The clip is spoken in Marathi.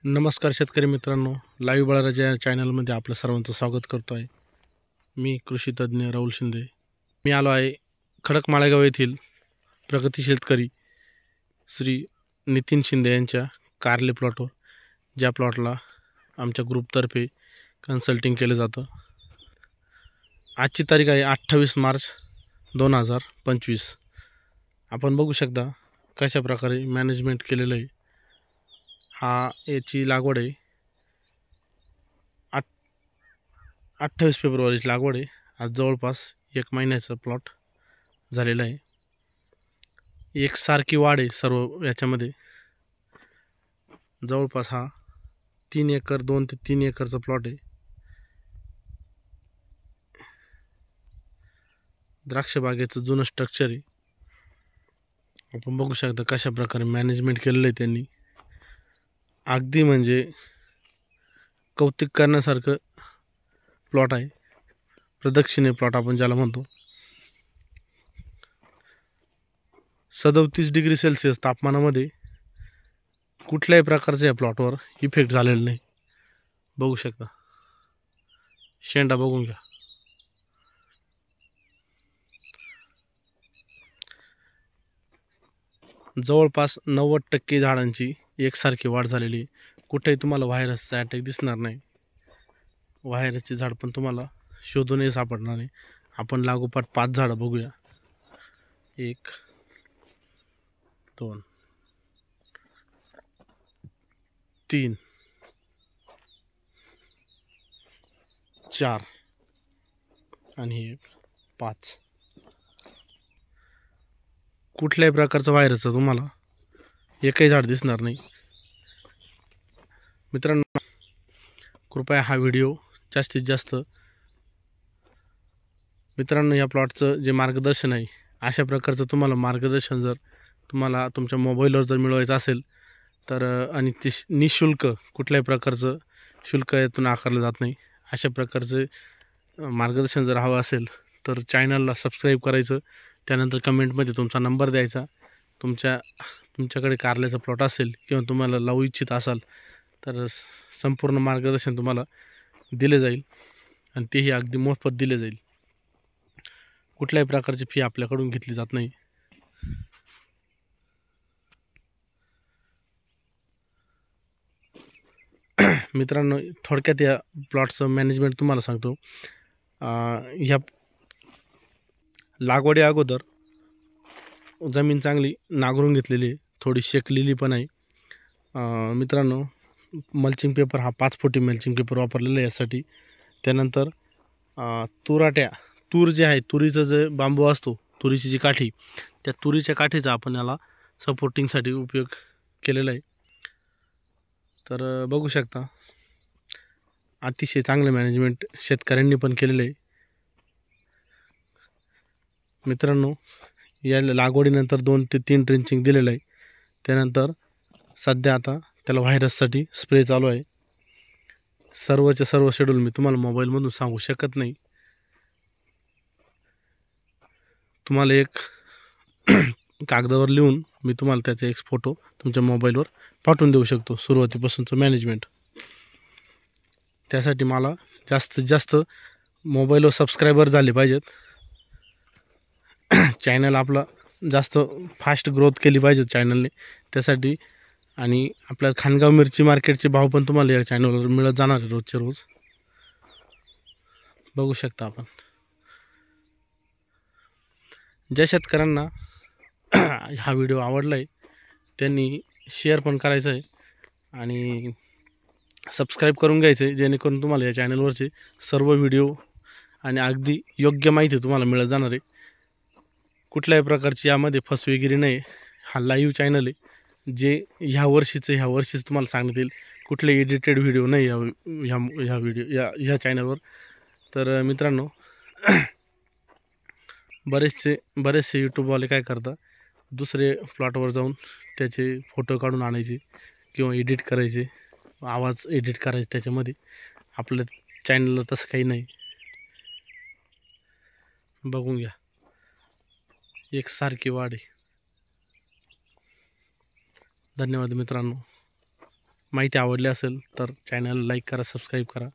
नमस्कार शेतकरी मित्रांनो, लाईव्ह बळाराजा या चॅनलमध्ये आपलं सर्वांचं स्वागत करतो आहे. मी कृषी तज्ज्ञ राहुल शिंदे. मी आलो आहे खडक माळेगाव येथील प्रगती शेतकरी श्री नितीन शिंदे यांच्या कारले प्लॉटवर, ज्या प्लॉटला आमच्या ग्रुपतर्फे कन्सल्टिंग केलं जातं. आजची तारीख आहे 28 मार्च 2025. आपण बघू शकता कशा प्रकारे मॅनेजमेंट केलेलं आहे. याची लागवड आहे 28 फेब्रुवारीची लागवड आहे. आज जवळपास 1 महिन्याचा प्लॉट झालेला आहे. एकसारखी वाढ आहे सर्व याच्यामध्ये. जवळपास हा 2 ते 3 एकरचा प्लॉट आहे. द्राक्ष बागेचं जुनं स्ट्रक्चर आहे. आपण बघू शकता कशा प्रकारे मॅनेजमेंट केलेलं आहे त्यांनी. अगदी म्हणजे कौतुक करण्यासारखं प्लॉट आहे. प्रदक्षिणे प्लॉट आपण ज्याला म्हणतो. 37 डिग्री सेल्सिअस तापमानामध्ये कुठल्याही प्रकारच्या या प्लॉटवर इफेक्ट झालेला नाही. बघू शकता, शेंडा बघून घ्या. जवळपास 90% झाडांची एकसारखी वाढ झालेली आहे. कुठेही तुम्हाला व्हायरसचा अटॅक दिसणार नाही. व्हायरसचे झाड पण तुम्हाला शोधूनही सापडणार नाही. आपण लागोपाठ 5 झाडं बघूया. 1 2 3 4 आणि 5. कुठल्याही प्रकारचं व्हायरसचं तुम्हाला एकही झाड दिसणार नाही. मित्रांनो, कृपया हा व्हिडिओ जास्तीत जास्त या प्लॉटचं जे मार्गदर्शन आहे, अशा प्रकारचं तुम्हाला मार्गदर्शन जर तुम्हाला तुमच्या मोबाईलवर जर मिळवायचं असेल तर, आणि ते निःशुल्क, कुठल्याही प्रकारचं शुल्क यातून आकारलं जात नाही, अशा प्रकारचं मार्गदर्शन जर हवं असेल तर चॅनलला सबस्क्राईब करायचं. त्यानंतर कमेंटमध्ये तुमचा नंबर द्यायचा. तुमच्याकडे कारल्याचा प्लॉट असेल किंवा तुम्हाला लावू इच्छित असाल तर संपूर्ण मार्गदर्शन तुम्हाला दिले जाईल, आणि तेही अगदी मोफत दिले जाईल. कुठल्याही प्रकारची फी आपल्याकडून घेतली जात नाही. मित्रांनो, थोडक्यात या प्लॉटचं मॅनेजमेंट तुम्हाला सांगतो. ह्या लागवडी अगोदर जमीन चांगली नांगरून घेतलेली आहे, थोडी शेकलेली पण आहे. मित्रांनो, मल्चिंग पेपर हा 5 फुटी मल्चिंग पेपर वापरलेला आहे यासाठी. त्यानंतर तूर जे आहे, तुरीचं जे बांबू असतो, तुरीची जी काठी, त्या तुरीच्या काठीचा आपण याला सपोर्टिंगसाठी उपयोग केलेला आहे. तर बघू शकता, अतिशय चांगलं मॅनेजमेंट शेतकऱ्यांनी पण केलेलं आहे. मित्रांनो, या लागवडीनंतर 2 ते 3 ड्रिंचिंग दिलेलं आहे. त्यानंतर सध्या आता त्याला व्हायरससाठी स्प्रे चालू आहे. सर्वचे सर्व शेड्यूल मी तुम्हाला मोबाईलमधून सांगू शकत नाही. तुम्हाला एक कागदावर लिहून मी तुम्हाला त्याचा एक फोटो तुमच्या मोबाईलवर पाठवून देऊ शकतो, सुरुवातीपासूनचं मॅनेजमेंट. त्यासाठी मला जास्तीत जास्त मोबाईलवर सबस्क्रायबर झाले पाहिजेत. चॅनल आपला जास्त फास्ट ग्रोथ केली पाहिजे चॅनलने. त्यासाठी, आणि आपल्या खानगाव मिरची मार्केटचे भाव पण तुम्हाला या चॅनलवर मिळत जाणार आहे रोजचे रोज. बघू शकता आपण. ज्या शेतकऱ्यांना हा व्हिडिओ आवडला आहे त्यांनी शेअर पण करायचं आहे आणि सबस्क्राईब करून घ्यायचं आहे, जेणेकरून तुम्हाला या चॅनलवरचे सर्व व्हिडिओ आणि अगदी योग्य माहिती तुम्हाला मिळत जाणार आहे. कुठल्याही प्रकारची यामध्ये फसवेगिरी नाही. हा लाईव्ह चॅनल आहे, जे ह्या वर्षीच तुम्हाला सांगण्यात येईल. कुठले एडिटेड व्हिडिओ नाही ह्या चॅनलवर. तर मित्रांनो, बरेचसे यूट्यूबवाले काय करतात, दुसरे प्लॉटवर जाऊन त्याचे फोटो काढून आणायचे किंवा एडिट करायचे, आवाज एडिट करायचे त्याच्यामध्ये. आपल्या चॅनलला तसं काही नाही. बघून घ्या, एकसारखी वाढ आहे. धन्यवाद मित्रांनो. माहिती आवडली असेल तर चॅनल लाईक करा, सबस्क्राईब करा.